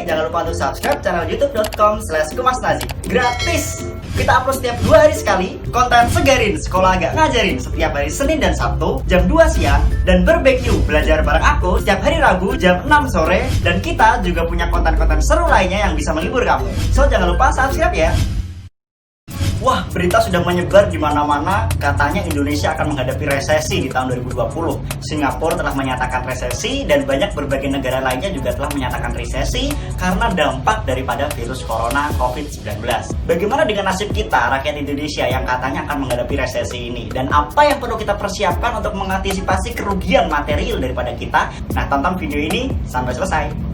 jangan lupa untuk subscribe channel youtube.com/kumasnazi. Gratis! Kita upload setiap 2 hari sekali, konten segarin, sekolah agak ngajarin setiap hari Senin dan Sabtu, jam 2 siang, dan barbecue belajar bareng aku setiap hari Rabu jam 6 sore, dan kita juga punya konten-konten seru lainnya yang bisa menghibur kamu. So, jangan lupa subscribe ya! Wah, berita sudah menyebar di mana-mana, katanya Indonesia akan menghadapi resesi di tahun 2020. Singapura telah menyatakan resesi dan banyak berbagai negara lainnya juga telah menyatakan resesi karena dampak daripada virus corona COVID-19. Bagaimana dengan nasib kita, rakyat Indonesia yang katanya akan menghadapi resesi ini? Dan apa yang perlu kita persiapkan untuk mengantisipasi kerugian material daripada kita? Nah, tonton video ini sampai selesai.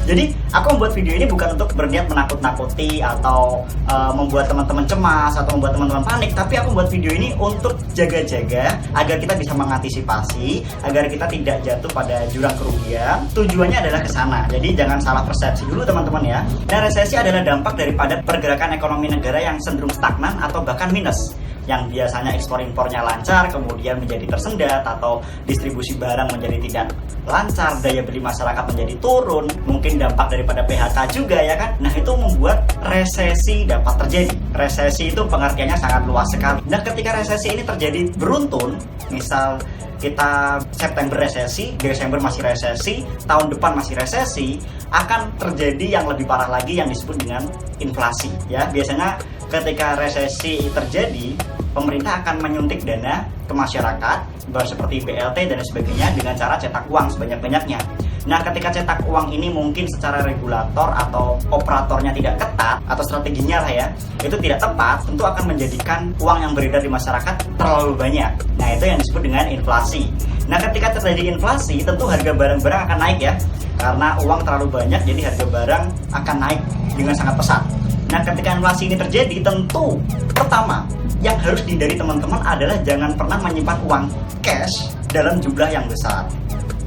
Jadi, aku membuat video ini bukan untuk berniat menakut-nakuti atau membuat teman-teman cemas atau membuat teman-teman panik, tapi aku membuat video ini untuk jaga-jaga agar kita bisa mengantisipasi, agar kita tidak jatuh pada jurang kerugian. Tujuannya adalah ke sana. Jadi, jangan salah persepsi dulu teman-teman ya. Dan resesi adalah dampak daripada pergerakan ekonomi negara yang cenderung stagnan atau bahkan minus. Yang biasanya ekspor-impornya lancar, kemudian menjadi tersendat, atau distribusi barang menjadi tidak lancar, daya beli masyarakat menjadi turun, mungkin dampak daripada PHK juga ya kan. Nah, itu membuat resesi dapat terjadi. Resesi itu pengertiannya sangat luas sekali. Nah, ketika resesi ini terjadi beruntun, misal kita September resesi, Desember masih resesi, tahun depan masih resesi, akan terjadi yang lebih parah lagi yang disebut dengan inflasi ya. Biasanya ketika resesi terjadi, pemerintah akan menyuntik dana ke masyarakat seperti BLT dan sebagainya dengan cara cetak uang sebanyak-banyaknya. Nah, ketika cetak uang ini mungkin secara regulator atau operatornya tidak ketat atau strateginya lah ya, itu tidak tepat, tentu akan menjadikan uang yang beredar di masyarakat terlalu banyak. Nah, itu yang disebut dengan inflasi. Nah, ketika terjadi inflasi, tentu harga barang-barang akan naik ya, karena uang terlalu banyak, jadi harga barang akan naik dengan sangat pesat. Nah, ketika inflasi ini terjadi, tentu pertama yang harus dihindari teman-teman adalah jangan pernah menyimpan uang cash dalam jumlah yang besar.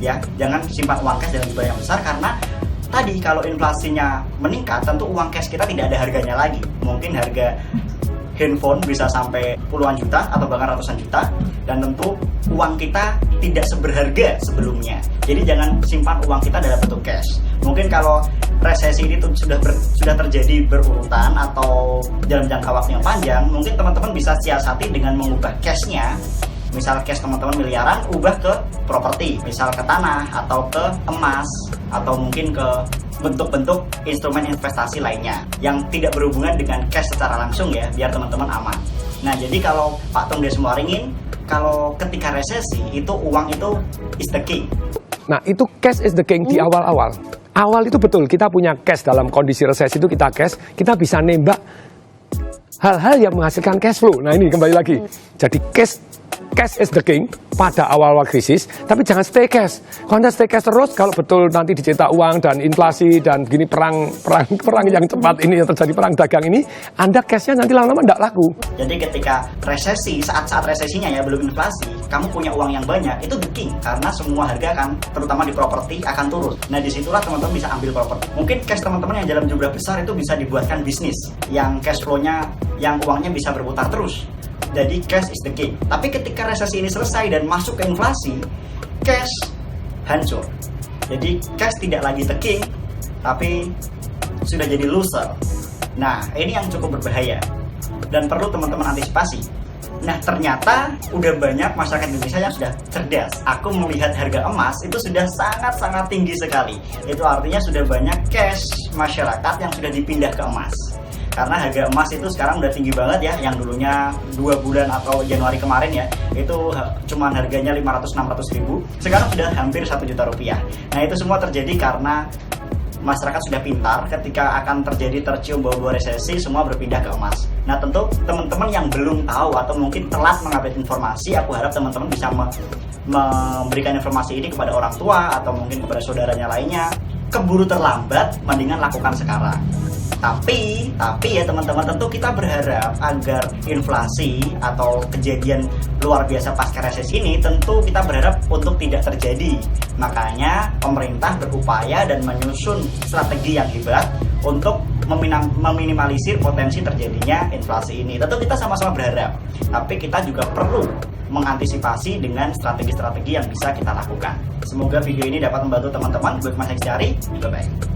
Ya, jangan simpan uang cash dalam jumlah yang besar karena tadi kalau inflasinya meningkat, tentu uang cash kita tidak ada harganya lagi. Mungkin harga handphone bisa sampai puluhan juta atau bahkan ratusan juta, dan tentu uang kita tidak seberharga sebelumnya. Jadi jangan simpan uang kita dalam bentuk cash. Mungkin kalau resesi ini sudah terjadi berurutan atau dalam jangka waktu yang panjang, mungkin teman-teman bisa siasati dengan mengubah cashnya. Misal cash teman-teman miliaran, ubah ke properti, misal ke tanah atau ke emas, atau mungkin ke bentuk-bentuk instrumen investasi lainnya yang tidak berhubungan dengan cash secara langsung ya, biar teman-teman aman. Nah, jadi kalau Pak Tung Desmoringin, kalau ketika resesi itu uang itu is the king. Nah, itu cash is the king di awal-awal. Awal itu betul, kita punya cash dalam kondisi resesi itu kita cash, kita bisa nembak hal-hal yang menghasilkan cash flow. Nah, ini kembali lagi. Jadi cash is the king pada awal-awal krisis, tapi jangan stay cash. Kalau Anda stay cash terus, kalau betul nanti dicetak uang dan inflasi dan gini perang yang cepat ini yang terjadi, perang dagang ini, Anda cashnya nanti lama-lama tidak laku. Jadi ketika resesi, saat-saat resesinya ya belum inflasi, kamu punya uang yang banyak, itu the king karena semua harga akan, terutama di properti, akan turun. Nah, disitulah teman-teman bisa ambil properti. Mungkin cash teman-teman yang dalam jumlah besar itu bisa dibuatkan bisnis yang cash flow-nya, yang uangnya bisa berputar terus. Jadi cash is the king. Tapi ketika resesi ini selesai dan masuk ke inflasi, cash hancur. Jadi cash tidak lagi the king, tapi sudah jadi loser. Nah, ini yang cukup berbahaya dan perlu teman-teman antisipasi. Nah, ternyata udah banyak masyarakat Indonesia yang sudah cerdas. Aku melihat harga emas itu sudah sangat-sangat tinggi sekali. Itu artinya sudah banyak cash masyarakat yang sudah dipindah ke emas. Karena harga emas itu sekarang udah tinggi banget ya, yang dulunya 2 bulan atau Januari kemarin ya, itu cuma harganya 500-600 ribu, sekarang sudah hampir 1 juta rupiah. Nah, itu semua terjadi karena masyarakat sudah pintar, ketika akan terjadi tercium bau-bau resesi, semua berpindah ke emas. Nah, tentu teman-teman yang belum tahu atau mungkin telat mengupdate informasi, aku harap teman-teman bisa memberikan informasi ini kepada orang tua atau mungkin kepada saudaranya lainnya. Keburu terlambat, mendingan lakukan sekarang. Tapi ya teman-teman, tentu kita berharap agar inflasi atau kejadian luar biasa pasca resesi ini tentu kita berharap untuk tidak terjadi. Makanya pemerintah berupaya dan menyusun strategi yang hebat untuk meminimalisir potensi terjadinya inflasi ini. Tentu kita sama-sama berharap, tapi kita juga perlu mengantisipasi dengan strategi-strategi yang bisa kita lakukan. Semoga video ini dapat membantu teman-teman. Gue Mas Heksyari, bye-bye.